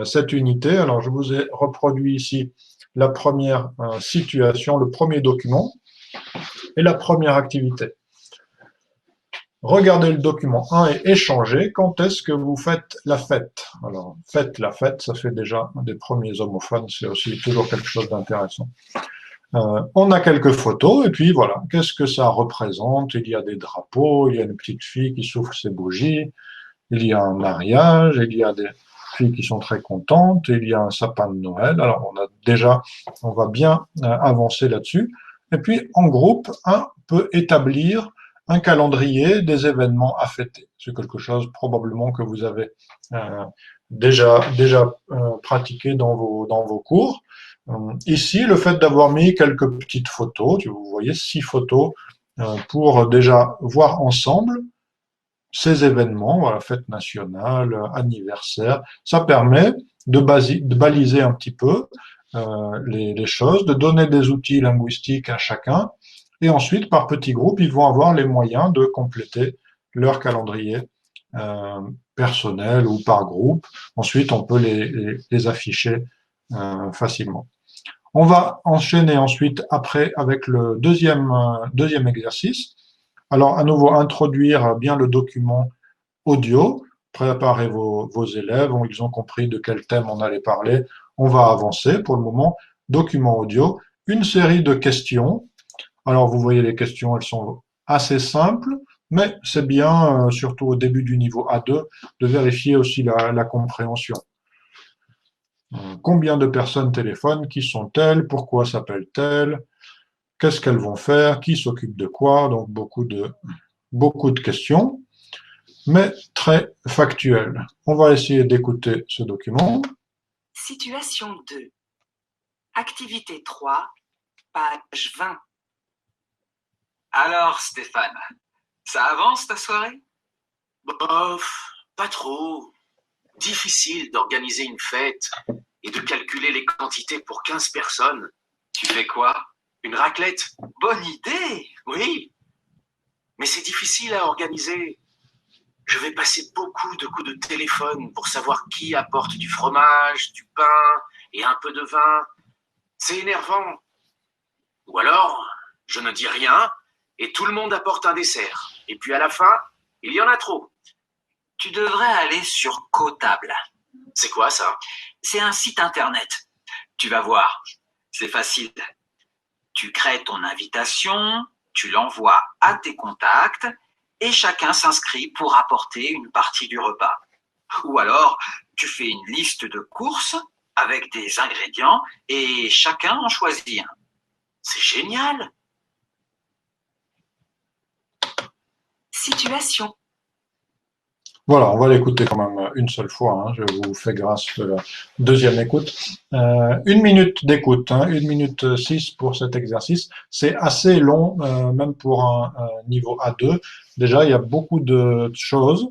cette unité, alors je vous ai reproduit ici la première situation, le premier document et la première activité. Regardez le document 1 et échangez quand est-ce que vous faites la fête. Alors, faites la fête, ça fait déjà des premiers homophones, c'est aussi toujours quelque chose d'intéressant. On a quelques photos et puis voilà, qu'est-ce que ça représente? Il y a des drapeaux, il y a une petite fille qui souffle ses bougies, il y a un mariage, il y a des filles qui sont très contentes, il y a un sapin de Noël. Alors on va bien avancer là-dessus. Et puis en groupe, un peut établir un calendrier des événements à fêter. C'est quelque chose probablement que vous avez euh, déjà pratiqué dans vos cours. Ici, le fait d'avoir mis quelques petites photos, vous voyez 6 photos pour déjà voir ensemble ces événements, voilà, fête nationale, anniversaire, ça permet de baliser un petit peu les choses, de donner des outils linguistiques à chacun, et ensuite, par petits groupes, ils vont avoir les moyens de compléter leur calendrier personnel ou par groupe. Ensuite, on peut les afficher facilement. On va enchaîner ensuite après avec le deuxième exercice. Alors, à nouveau, introduire bien le document audio, préparez vos élèves, ils ont compris de quel thème on allait parler. On va avancer pour le moment. Document audio, une série de questions. Alors, vous voyez les questions, elles sont assez simples, mais c'est bien, surtout au début du niveau A2, de vérifier aussi la compréhension. Combien de personnes téléphonent? Qui sont-elles? Pourquoi s'appellent-elles? Qu'est-ce qu'elles vont faire? Qui s'occupe de quoi? Donc, beaucoup de questions, mais très factuelles. On va essayer d'écouter ce document. Situation 2. Activité 3, page 20. Alors, Stéphane, ça avance ta soirée? Bof, pas trop. Difficile d'organiser une fête et de calculer les quantités pour 15 personnes. Tu fais quoi? Une raclette? Bonne idée! Oui. Mais c'est difficile à organiser. Je vais passer beaucoup de coups de téléphone pour savoir qui apporte du fromage, du pain et un peu de vin. C'est énervant. Ou alors, je ne dis rien et tout le monde apporte un dessert. Et puis à la fin, il y en a trop. Tu devrais aller sur Cotable. C'est quoi ça? C'est un site internet. Tu vas voir, c'est facile. Tu crées ton invitation, tu l'envoies à tes contacts et chacun s'inscrit pour apporter une partie du repas. Ou alors, tu fais une liste de courses avec des ingrédients et chacun en choisit un. C'est génial! Situation. Voilà, on va l'écouter quand même une seule fois, hein. Je vous fais grâce de la deuxième écoute. 1 minute d'écoute, hein, 1 minute 6 pour cet exercice. C'est assez long, même pour un niveau A2. Déjà, il y a beaucoup de choses.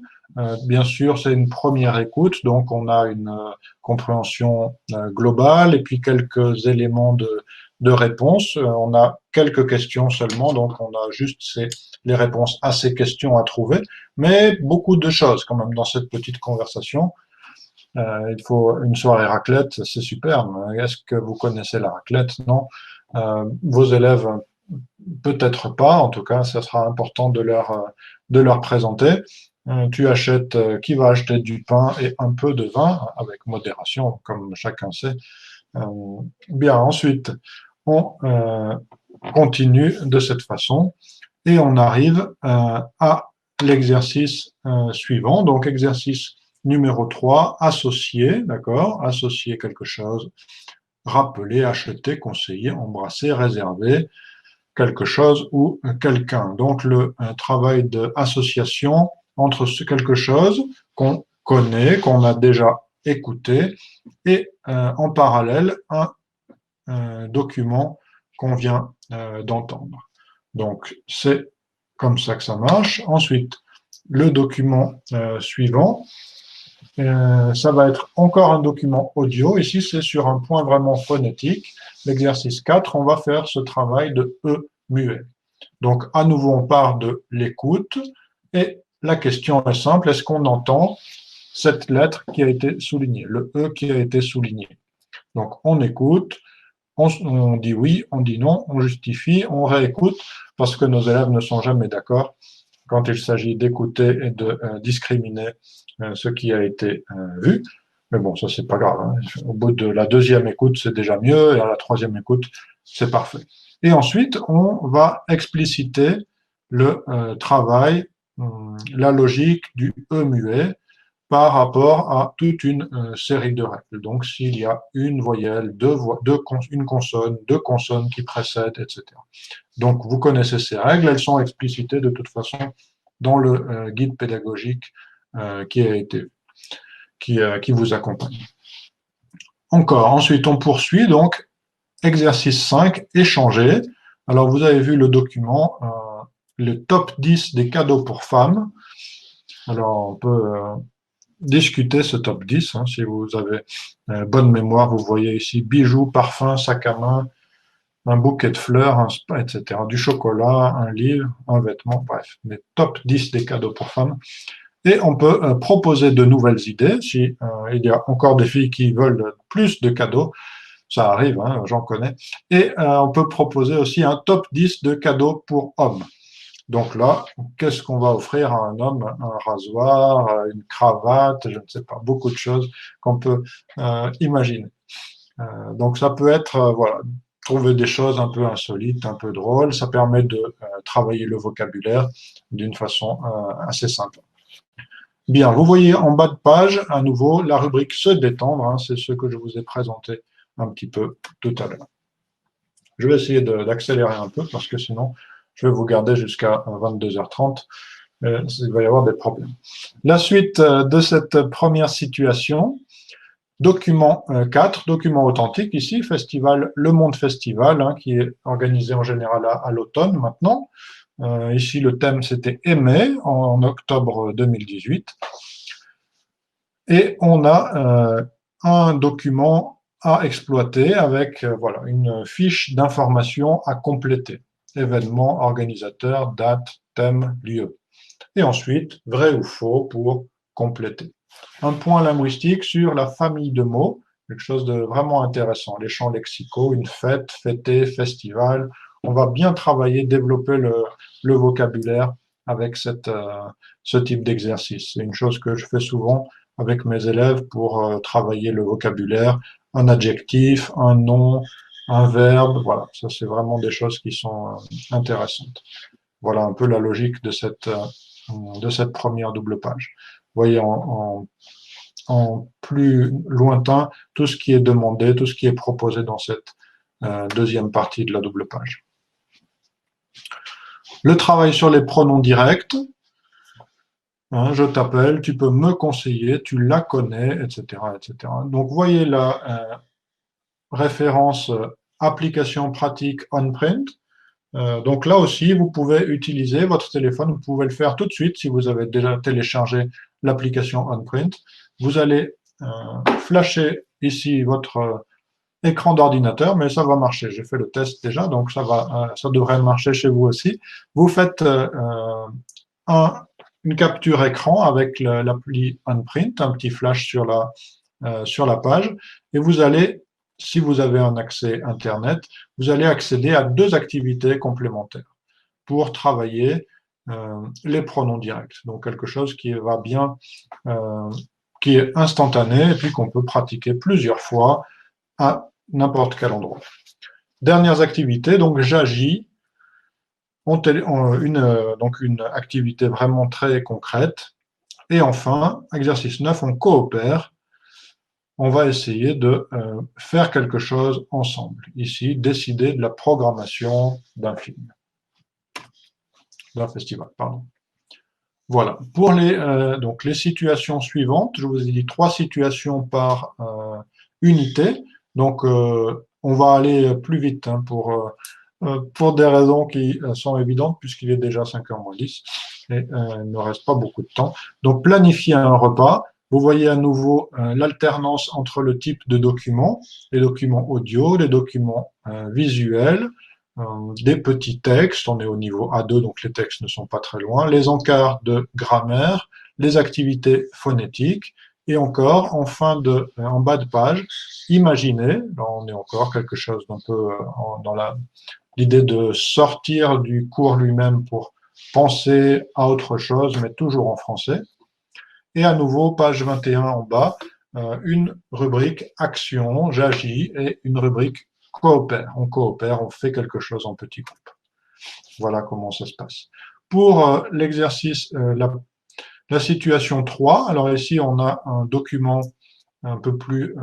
Bien sûr, c'est une première écoute, donc on a une compréhension globale et puis quelques éléments de réponse. On a quelques questions seulement, donc on a juste les réponses à ces questions à trouver, mais beaucoup de choses quand même dans cette petite conversation. Il faut une soirée raclette, c'est super. Est-ce que vous connaissez la raclette? Non. Vos élèves, peut-être pas. En tout cas, ça sera important de leur présenter. Tu achètes, qui va acheter du pain et un peu de vin avec modération, comme chacun sait. Bien, ensuite, on continue de cette façon et on arrive à l'exercice suivant. Donc, exercice numéro 3, associer, d'accord? Associer quelque chose, rappeler, acheter, conseiller, embrasser, réserver quelque chose ou quelqu'un. Donc, le travail d'association entre quelque chose qu'on connaît, qu'on a déjà écouté, et en parallèle, un document qu'on vient d'entendre. Donc, c'est comme ça que ça marche. Ensuite, le document suivant, ça va être encore un document audio. Ici, c'est sur un point vraiment phonétique. L'exercice 4, on va faire ce travail de E muet. Donc, à nouveau, on part de l'écoute et la question est simple, est-ce qu'on entend cette lettre qui a été soulignée, le E qui a été souligné? Donc, on écoute, on dit oui, on dit non, on justifie, on réécoute, parce que nos élèves ne sont jamais d'accord quand il s'agit d'écouter et de discriminer ce qui a été vu. Mais bon, ça c'est pas grave, hein. Au bout de la deuxième écoute, c'est déjà mieux, et à la troisième écoute, c'est parfait. Et ensuite, on va expliciter le travail, la logique du E muet par rapport à toute une série de règles. Donc, s'il y a une voyelle, une consonne, deux consonnes qui précèdent, etc. Donc, vous connaissez ces règles, elles sont explicitées de toute façon dans le guide pédagogique qui a été qui vous accompagne. Encore, ensuite on poursuit, donc exercice 5, échanger. Alors vous avez vu le document, le top 10 des cadeaux pour femmes. Alors on peut discuter ce top 10, hein, si vous avez bonne mémoire, vous voyez ici bijoux, parfums, sac à main, un bouquet de fleurs, un spa, etc. Du chocolat, un livre, un vêtement, bref, les top 10 des cadeaux pour femmes. Et on peut proposer de nouvelles idées. Si il y a encore des filles qui veulent plus de cadeaux, ça arrive, hein, j'en connais. Et on peut proposer aussi un top 10 de cadeaux pour hommes. Donc là, qu'est-ce qu'on va offrir à un homme? Un rasoir, une cravate, je ne sais pas, beaucoup de choses qu'on peut imaginer. Donc ça peut être, voilà, trouver des choses un peu insolites, un peu drôles. Ça permet de travailler le vocabulaire d'une façon assez simple. Bien, vous voyez en bas de page, à nouveau, la rubrique se détendre, hein, c'est ce que je vous ai présenté un petit peu tout à l'heure. Je vais essayer d'accélérer un peu parce que sinon, je vais vous garder jusqu'à 22h30. Il va y avoir des problèmes. La suite de cette première situation, document 4, document authentique, ici, festival, Le Monde Festival, hein, qui est organisé en général à l'automne maintenant. Ici, le thème, c'était Aimer, en octobre 2018. Et on a un document à exploiter avec voilà, une fiche d'information à compléter. Événement, organisateur, date, thème, lieu. Et ensuite, vrai ou faux pour compléter. Un point linguistique sur la famille de mots, quelque chose de vraiment intéressant. Les champs lexicaux, une fête, fêter, festival. On va bien travailler, développer le vocabulaire avec ce type d'exercice. C'est une chose que je fais souvent avec mes élèves pour travailler le vocabulaire, un adjectif, un nom, un verbe. Voilà, ça c'est vraiment des choses qui sont intéressantes. Voilà un peu la logique de cette première double page. Vous voyez en plus lointain tout ce qui est demandé, tout ce qui est proposé dans cette deuxième partie de la double page. Le travail sur les pronoms directs. Hein, je t'appelle, tu peux me conseiller, tu la connais, etc., etc. Donc, voyez la référence application pratique OnPrint. Donc là aussi, vous pouvez utiliser votre téléphone, vous pouvez le faire tout de suite si vous avez déjà téléchargé l'application OnPrint. Vous allez flasher ici votre écran d'ordinateur, mais ça va marcher. J'ai fait le test déjà, donc ça devrait marcher chez vous aussi. Vous faites une capture écran avec l'appli OnPrint, un petit flash sur la page, et vous allez, si vous avez un accès Internet, vous allez accéder à deux activités complémentaires pour travailler les pronoms directs. Donc quelque chose qui va bien, qui est instantané et puis qu'on peut pratiquer plusieurs fois à n'importe quel endroit. Dernières activités, donc j'agis, donc une activité vraiment très concrète. Et enfin, exercice 9, on coopère. On va essayer de faire quelque chose ensemble. Ici, décider de la programmation d'un film, d'un festival, pardon. Voilà. Pour donc les situations suivantes, je vous ai dit 3 situations par unité. Donc, on va aller plus vite hein, pour des raisons qui sont évidentes, puisqu'il est déjà 5h moins 10 et il ne reste pas beaucoup de temps. Donc, planifier un repas. Vous voyez à nouveau l'alternance entre le type de documents, les documents audio, les documents visuels, des petits textes, on est au niveau A2, donc les textes ne sont pas très loin, les encarts de grammaire, les activités phonétiques, et encore, en bas de page, imaginez, là on est encore quelque chose d'un peu dans l'idée de sortir du cours lui-même pour penser à autre chose, mais toujours en français. Et à nouveau, page 21 en bas, une rubrique action, j'agis, et une rubrique coopère. On coopère, on fait quelque chose en petit groupe. Voilà comment ça se passe. Pour l'exercice, la situation 3, alors ici on a un document un peu plus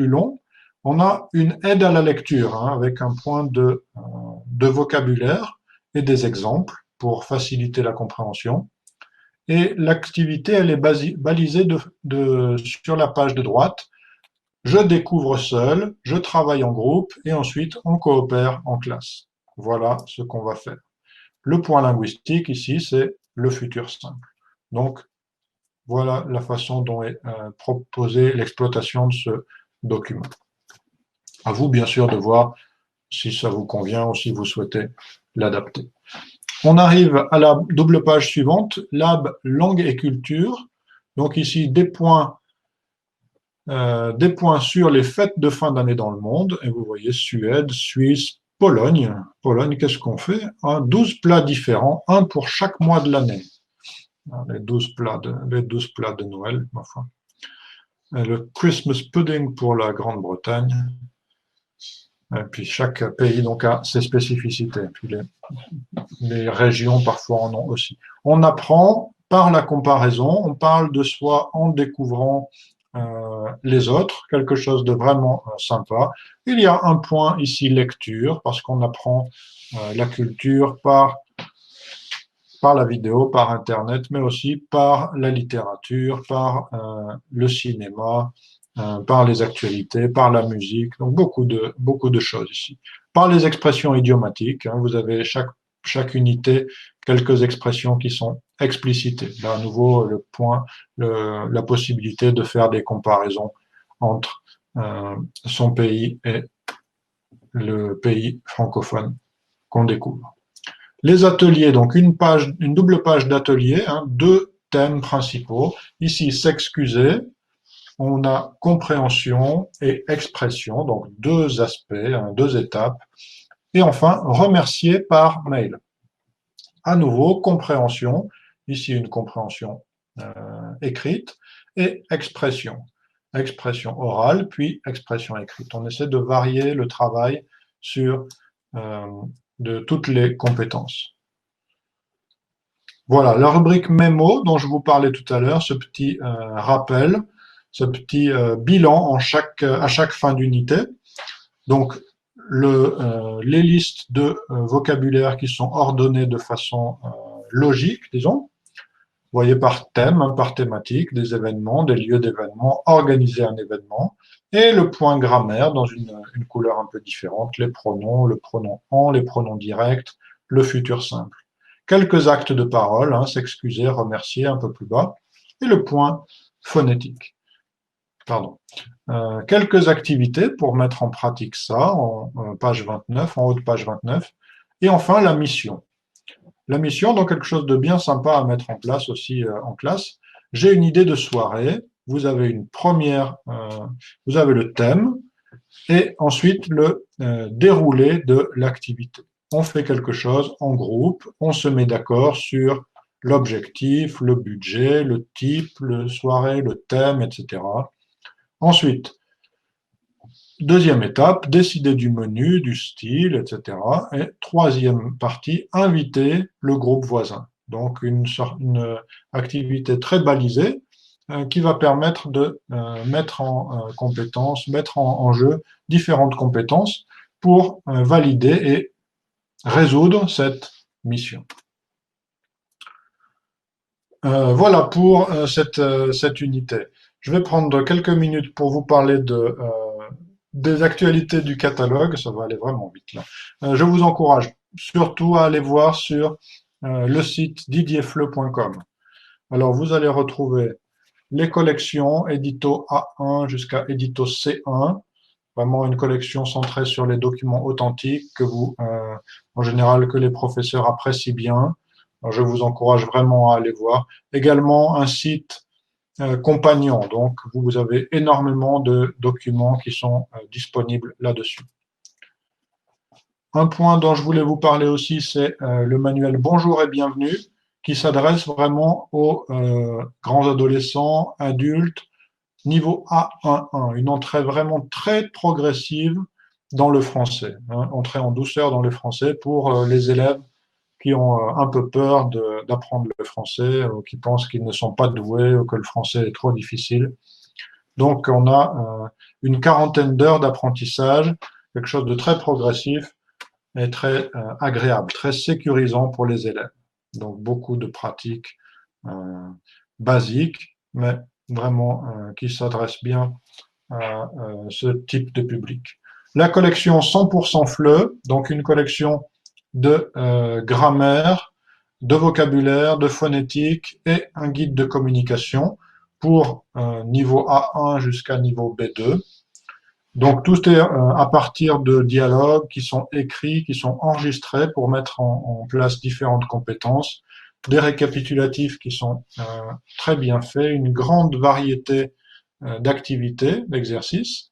long. On a une aide à la lecture hein, avec un point de vocabulaire et des exemples pour faciliter la compréhension. Et l'activité, elle est balisée sur la page de droite. Je découvre seul, je travaille en groupe et ensuite on coopère en classe. Voilà ce qu'on va faire. Le point linguistique ici, c'est le futur simple. Donc, voilà la façon dont est proposée l'exploitation de ce document. À vous, bien sûr, de voir si ça vous convient ou si vous souhaitez l'adapter. On arrive à la double page suivante, Lab langue et culture. Donc ici, des points sur les fêtes de fin d'année dans le monde. Et vous voyez Suède, Suisse, Pologne. Pologne, qu'est-ce qu'on fait 12 plats différents, un pour chaque mois de l'année. Les 12 plats de Noël, ma foi. Le Christmas pudding pour la Grande-Bretagne. Et puis chaque pays donc a ses spécificités. Et puis les régions parfois en ont aussi. On apprend par la comparaison, on parle de soi en découvrant les autres, quelque chose de vraiment sympa. Il y a un point ici lecture, parce qu'on apprend la culture par la vidéo, par Internet, mais aussi par la littérature, par le cinéma, par les actualités, par la musique, donc beaucoup de choses ici. Par les expressions idiomatiques, hein, vous avez chaque unité quelques expressions qui sont explicitées. Là, à nouveau, le point, la possibilité de faire des comparaisons entre son pays et le pays francophone qu'on découvre. Les ateliers, donc une double page d'atelier, hein, deux thèmes principaux. Ici, s'excuser. On a compréhension et expression, donc deux aspects, hein, deux étapes. Et enfin, remercier par mail. À nouveau, compréhension. Ici, une compréhension écrite et expression. Expression orale, puis expression écrite. On essaie de varier le travail sur de toutes les compétences. Voilà, la rubrique mémo dont je vous parlais tout à l'heure, ce petit rappel, ce petit bilan à chaque fin d'unité. Donc, les listes de vocabulaire qui sont ordonnées de façon logique, disons. Vous voyez par thème, hein, par thématique, des événements, des lieux d'événements, organiser un événement. Et le point grammaire dans une couleur un peu différente, les pronoms, le pronom en, les pronoms directs, le futur simple. Quelques actes de parole, hein, s'excuser, remercier un peu plus bas. Et le point phonétique. Pardon. Quelques activités pour mettre en pratique ça, en page 29, en haut de page 29. Et enfin, la mission. La mission, donc quelque chose de bien sympa à mettre en place aussi en classe. J'ai une idée de soirée, vous avez vous avez le thème, et ensuite le déroulé de l'activité. On fait quelque chose en groupe, on se met d'accord sur l'objectif, le budget, le type, le soirée, le thème, etc. Ensuite, deuxième étape, décider du menu, du style, etc. Et troisième partie, inviter le groupe voisin. Donc une activité très balisée qui va permettre de mettre en compétence, mettre en jeu différentes compétences pour valider et résoudre cette mission. Voilà pour cette unité. Je vais prendre quelques minutes pour vous parler des actualités du catalogue. Ça va aller vraiment vite là. Je vous encourage surtout à aller voir sur le site didierfleu.com. Alors vous allez retrouver les collections édito A1 jusqu'à édito C1. Vraiment une collection centrée sur les documents authentiques en général, que les professeurs apprécient bien. Alors, je vous encourage vraiment à aller voir. Également un site compagnon, donc vous avez énormément de documents qui sont disponibles là-dessus. Un point dont je voulais vous parler aussi, c'est le manuel Bonjour et bienvenue, qui s'adresse vraiment aux grands adolescents, adultes, niveau A11, une entrée vraiment très progressive dans le français, hein, entrée en douceur dans le français pour les élèves qui ont un peu peur d'apprendre le français, ou qui pensent qu'ils ne sont pas doués, ou que le français est trop difficile. Donc on a une quarantaine d'heures d'apprentissage, quelque chose de très progressif et très agréable, très sécurisant pour les élèves. Donc beaucoup de pratiques basiques, mais vraiment qui s'adressent bien à ce type de public. La collection 100% FLE, donc une collection de grammaire, de vocabulaire, de phonétique et un guide de communication pour niveau A1 jusqu'à niveau B2. Donc tout est à partir de dialogues qui sont écrits, qui sont enregistrés pour mettre en place différentes compétences, des récapitulatifs qui sont très bien faits, une grande variété d'activités, d'exercices.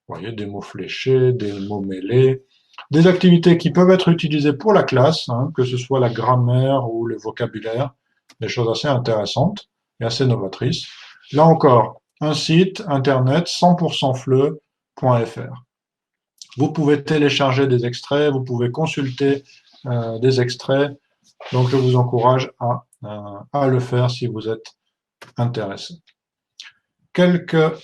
Vous voyez, des mots fléchés, des mots mêlés, des activités qui peuvent être utilisées pour la classe, hein, que ce soit la grammaire ou le vocabulaire, des choses assez intéressantes et assez novatrices. Là encore, un site internet 100% FLE.fr. Vous pouvez télécharger des extraits, vous pouvez consulter des extraits, donc je vous encourage à le faire si vous êtes intéressé. Quelques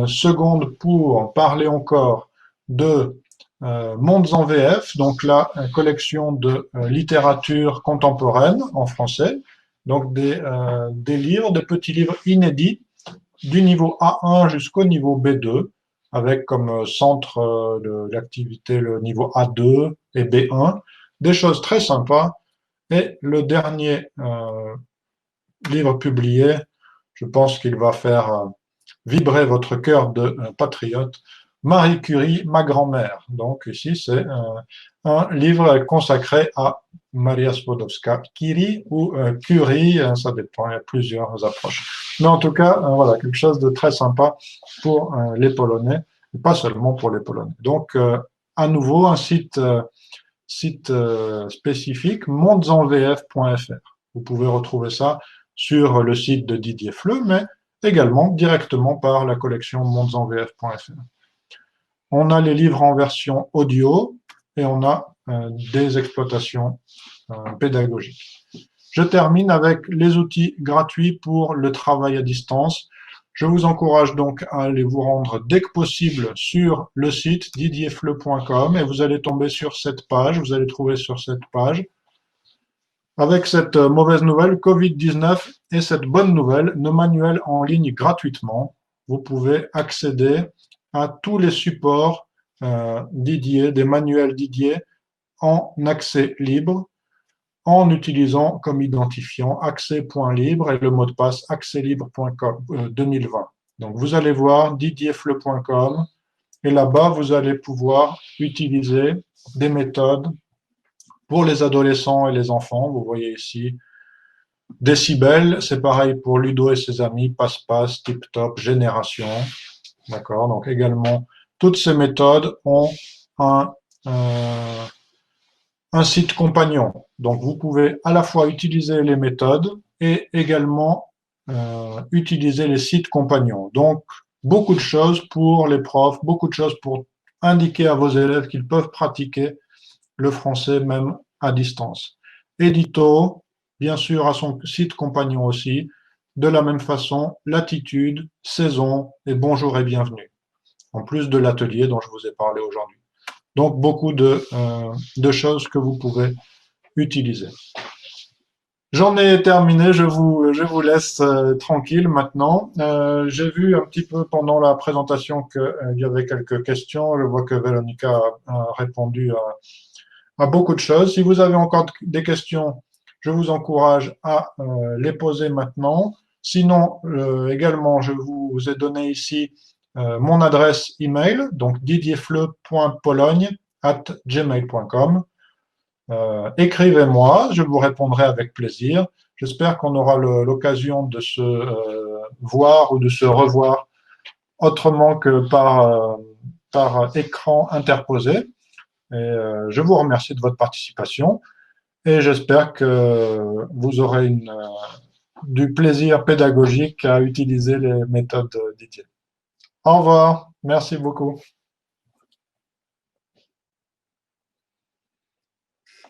secondes pour parler encore de Mondes en VF, donc là, une collection de littérature contemporaine en français, donc des livres, des petits livres inédits du niveau A1 jusqu'au niveau B2, avec comme centre de l'activité le niveau A2 et B1, des choses très sympas. Et le dernier livre publié, je pense qu'il va faire vibrer votre cœur de patriote, Marie Curie, ma grand-mère. Donc ici, c'est un livre consacré à Maria Skłodowska-Curie ou Curie, ça dépend, il y a plusieurs approches. Mais en tout cas, voilà, quelque chose de très sympa pour les Polonais, et pas seulement pour les Polonais. Donc, à nouveau, un site spécifique, mondesenvf.fr. Vous pouvez retrouver ça sur le site de Didier Fleu, mais également directement par la collection mondesenvf.fr. On a les livres en version audio et on a des exploitations pédagogiques. Je termine avec les outils gratuits pour le travail à distance. Je vous encourage donc à aller vous rendre dès que possible sur le site didierfleu.com et vous allez tomber sur cette page, vous allez trouver sur cette page avec cette mauvaise nouvelle, Covid-19, et cette bonne nouvelle, nos manuels en ligne gratuitement. Vous pouvez accéder à tous les supports Didier, des manuels Didier en accès libre, en utilisant comme identifiant accès.libre et le mot de passe accèslibre.com 2020. Donc vous allez voir didierfleu.com et là-bas vous allez pouvoir utiliser des méthodes pour les adolescents et les enfants. Vous voyez ici Décibel, c'est pareil pour Ludo et ses amis, Passe-Passe, Tip-Top, Génération. D'accord. Donc également, toutes ces méthodes ont un site compagnon. Donc vous pouvez à la fois utiliser les méthodes et également utiliser les sites compagnons. Donc beaucoup de choses pour les profs, beaucoup de choses pour indiquer à vos élèves qu'ils peuvent pratiquer le français même à distance. Édito, bien sûr, à son site compagnon aussi. De la même façon, Latitude, Saison et Bonjour et Bienvenue. En plus de l'atelier dont je vous ai parlé aujourd'hui. Donc beaucoup de choses que vous pouvez utiliser. J'en ai terminé, je vous laisse tranquille maintenant. J'ai vu un petit peu pendant la présentation qu'il y avait quelques questions. Je vois que Véronica a répondu à beaucoup de choses. Si vous avez encore des questions, je vous encourage à les poser maintenant. Sinon, également, je vous ai donné ici mon adresse email, donc didierfleu.pologne@gmail.com. Écrivez-moi, je vous répondrai avec plaisir. J'espère qu'on aura l'occasion de se voir ou de se revoir autrement que par écran interposé. Et je vous remercie de votre participation et j'espère que vous aurez du plaisir pédagogique à utiliser les méthodes Didier. Au revoir, merci beaucoup.